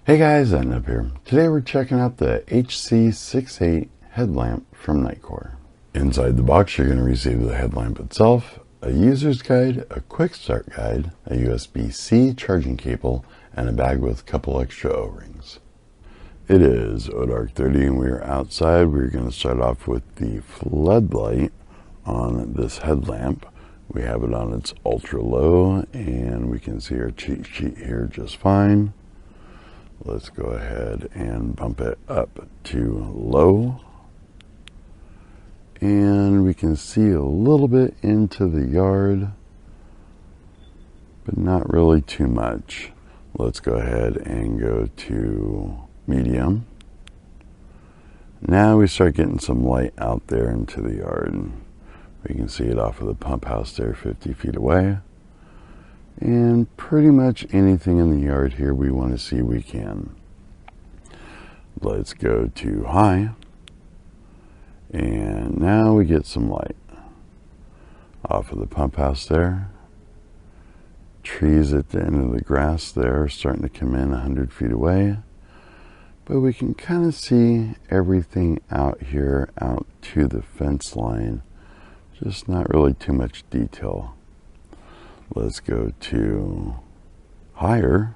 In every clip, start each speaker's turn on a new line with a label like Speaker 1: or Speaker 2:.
Speaker 1: Hey guys, Thatnub here. Today we're checking out the HC68 headlamp from NITECORE. Inside the box you're going to receive the headlamp itself, a user's guide, a quick start guide, a USB-C charging cable, and a bag with a couple extra O-rings. It is dark 30 and we're outside. We're going to start off with the floodlight on this headlamp. We have it on its ultra low and we can see our cheat sheet here just fine. Let's go ahead and bump it up to low. And we can see a little bit into the yard, but not really too much. Let's go ahead and go to medium. Now we start getting some light out there into the yard. We can see it off of the pump house there 50 feet away. And pretty much anything in the yard here we want to see we can. Let's go to high. And now we get some light off of the pump house there. Trees at the end of the grass there are starting to come in 100 feet away. But we can kind of see everything out here out to the fence line. Just not really too much detail. Let's go to higher.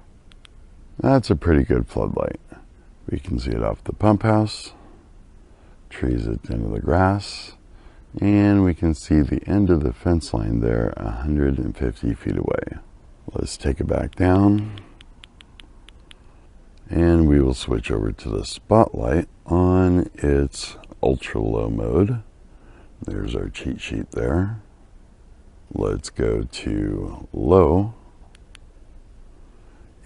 Speaker 1: That's a pretty good floodlight. We can see it off the pump house, trees at the end of the grass, and we can see the end of the fence line there 150 feet away. Let's take it back down and we will switch over to the spotlight on its ultra low mode. There's our cheat sheet there. Let's go to low,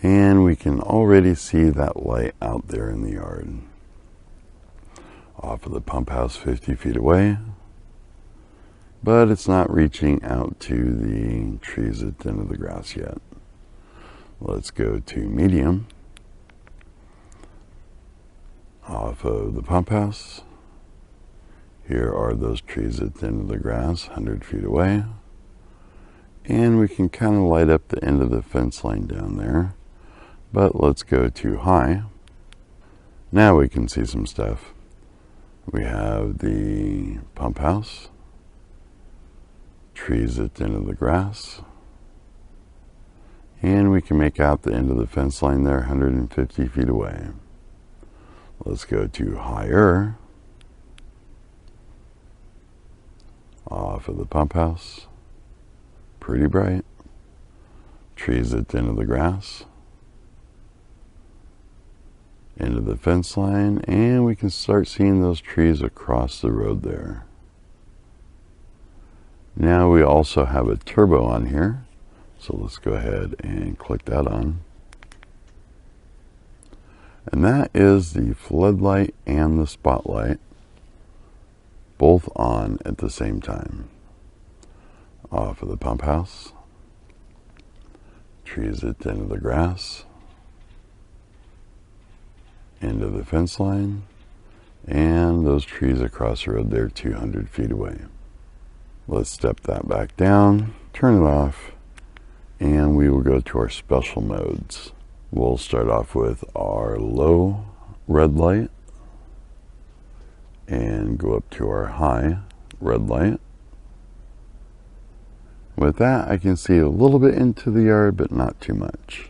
Speaker 1: and we can already see that light out there in the yard. Off of the pump house 50 feet away, but it's not reaching out to the trees at the end of the grass yet. Let's go to medium. Off of the pump house, here are those trees at the end of the grass 100 feet away. And we can kind of light up the end of the fence line down there. But let's go to high. Now we can see some stuff. We have the pump house, trees at the end of the grass, and we can make out the end of the fence line there 150 feet away. Let's go to higher. Off of the pump house. Pretty bright. Trees at the end of the grass. End of the fence line, and we can start seeing those trees across the road there. Now we also have a turbo on here, so let's go ahead and click that on. And that is the floodlight and the spotlight both on at the same time. Off of the pump house, trees at the end of the grass, end of the fence line, and those trees across the road there 200 feet away. Let's step that back down, turn it off, and we will go to our special modes. We'll start off with our low red light and go up to our high red light. With that, I can see a little bit into the yard, but not too much.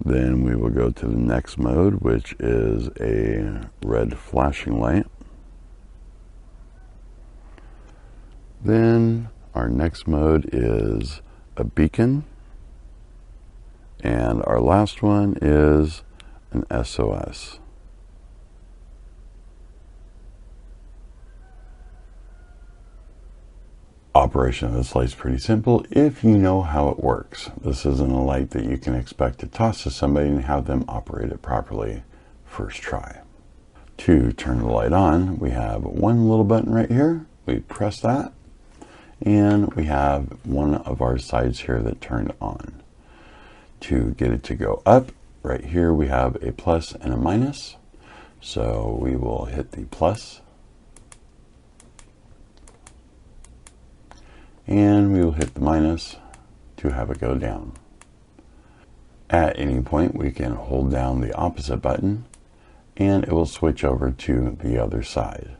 Speaker 1: Then we will go to the next mode, which is a red flashing light. Then our next mode is a beacon. And our last one is an SOS. Operation of this light is pretty simple if you know how it works. This isn't a light that you can expect to toss to somebody and have them operate it properly first try. To turn the light on, we have one little button right here. We press that, and we have one of our sides here that turned on. To get it to go up, right here we have a plus and a minus. So we will hit the plus. And we will hit the minus to have it go down. At any point, we can hold down the opposite button and it will switch over to the other side.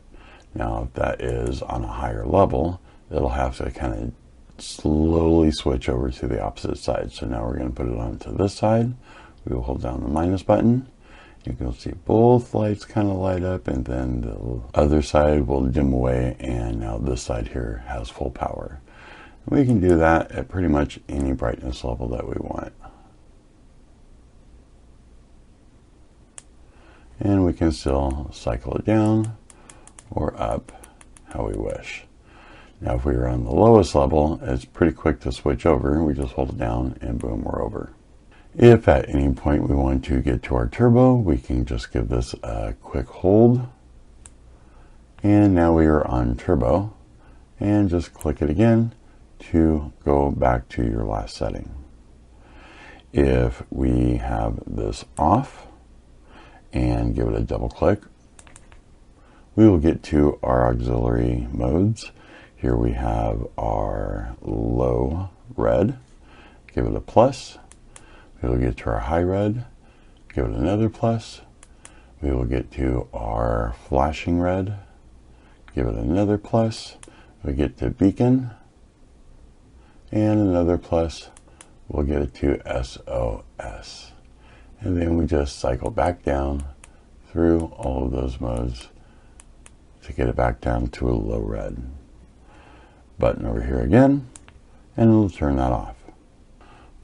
Speaker 1: Now, if that is on a higher level, it'll have to kind of slowly switch over to the opposite side. So now we're going to put it onto this side. We will hold down the minus button. You can see both lights kind of light up, and then the other side will dim away, and now this side here has full power. We can do that at pretty much any brightness level that we want. And we can still cycle it down or up how we wish. Now if we are on the lowest level, it's pretty quick to switch over. We just hold it down and boom, we're over. If at any point we want to get to our turbo, we can just give this a quick hold. And now we are on turbo. And just click it again to go back to your last setting. If we have this off and give it a double click, we will get to our auxiliary modes. Here we have our low red. Give it a plus. We will get to our high red. Give it another plus. We will get to our flashing red. Give it another plus. We get to beacon. And another plus. We'll get it to SOS. And then we just cycle back down through all of those modes to get it back down to a low red. Button over here again, and we'll turn that off.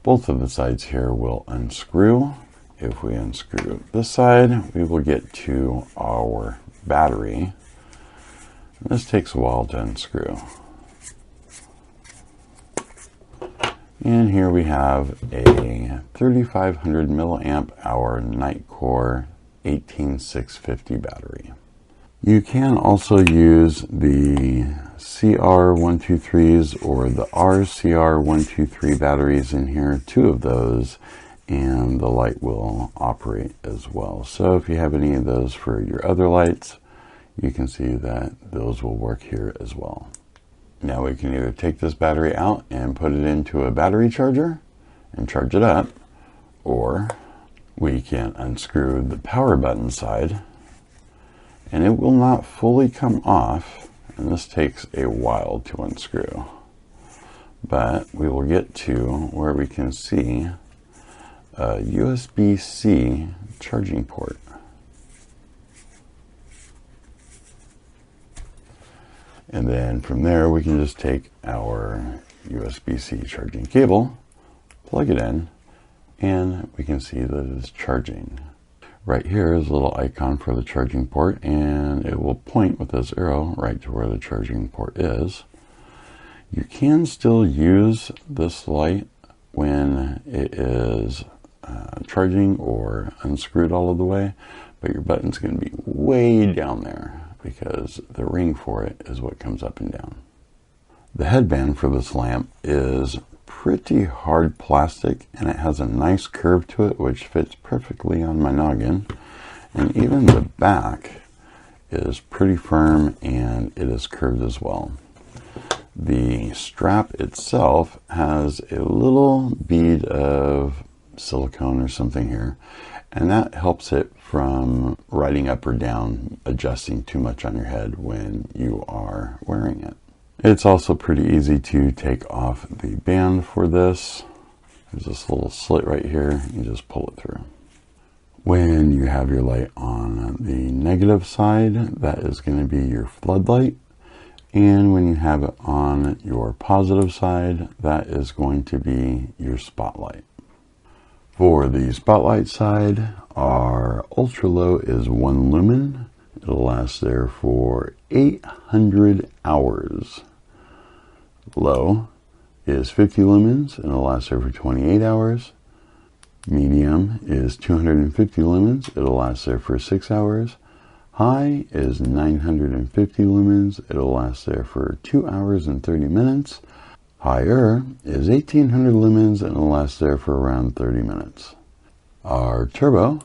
Speaker 1: Both of the sides here will unscrew. If we unscrew this side, we will get to our battery. And this takes a while to unscrew. And here we have a 3500 milliamp hour NITECORE 18650 battery. You can also use the CR123s or the RCR123 batteries in here, 2 of those, and the light will operate as well. So if you have any of those for your other lights, you can see that those will work here as well. Now we can either take this battery out and put it into a battery charger and charge it up, or we can unscrew the power button side and it will not fully come off, and this takes a while to unscrew. But we will get to where we can see a USB-C charging port. And then from there we can just take our USB-C charging cable, plug it in, and we can see that it's charging. Right here is a little icon for the charging port, and it will point with this arrow right to where the charging port is. You can still use this light when it is charging or unscrewed all of the way, but your button's going to be way down there because the ring for it is what comes up and down. The headband for this lamp is pretty hard plastic, and it has a nice curve to it which fits perfectly on my noggin, and even the back is pretty firm and it is curved as well. The strap itself has a little bead of silicone or something here, and that helps it from riding up or down, adjusting too much on your head when you are wearing it. It's also pretty easy to take off the band for this. There's this little slit right here. You just pull it through. When you have your light on the negative side, that is going to be your floodlight. And when you have it on your positive side, that is going to be your spotlight. For the spotlight side, our ultra low is 1 lumen. It'll last there for 800 hours. Low is 50 lumens and it'll last there for 28 hours. Medium is 250 lumens. It'll last there for 6 hours. High is 950 lumens. It'll last there for 2 hours and 30 minutes. Higher is 1800 lumens and it'll last there for around 30 minutes. Our turbo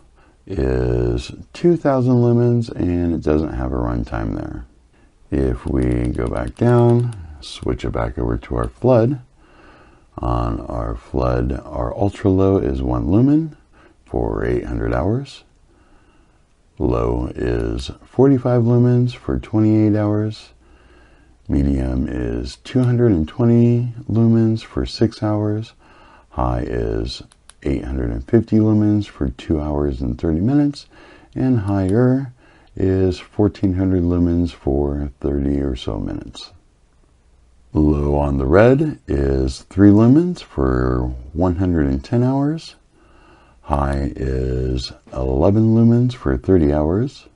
Speaker 1: is 2000 lumens and it doesn't have a runtime there. If we go back down, switch it back over to our flood, On our flood, our ultra low is 1 lumen for 800 hours. Low is 45 lumens for 28 hours. Medium is 220 lumens for 6 hours. High is 850 lumens for 2 hours and 30 minutes. And higher is 1400 lumens for 30 or so minutes. Low on the red is 3 lumens for 110 hours. High is 11 lumens for 30 hours.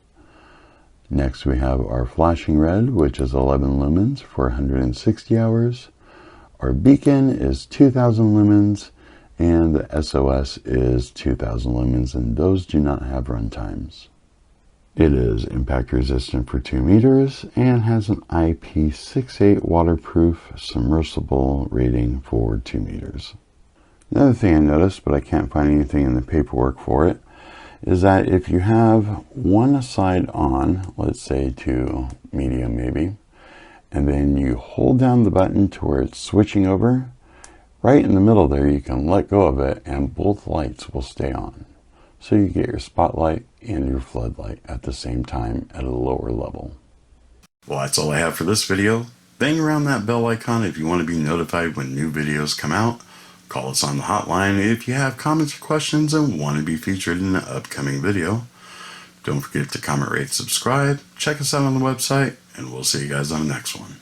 Speaker 1: Next we have our flashing red, which is 11 lumens for 160 hours. Our beacon is 2000 lumens, and the SOS is 2000 lumens, and those do not have run times. It is impact resistant for 2 meters and has an IP68 waterproof submersible rating for 2 meters. Another thing I noticed, but I can't find anything in the paperwork for it, is that if you have one side on, let's say to medium maybe, and then you hold down the button to where it's switching over, right in the middle there you can let go of it and both lights will stay on. So you get your spotlight and your floodlight at the same time at a lower level. Well, that's all I have for this video. Bang around that bell icon if you want to be notified when new videos come out. Call us on the hotline if you have comments or questions and want to be featured in an upcoming video. Don't forget to comment, rate, subscribe, check us out on the website, and we'll see you guys on the next one.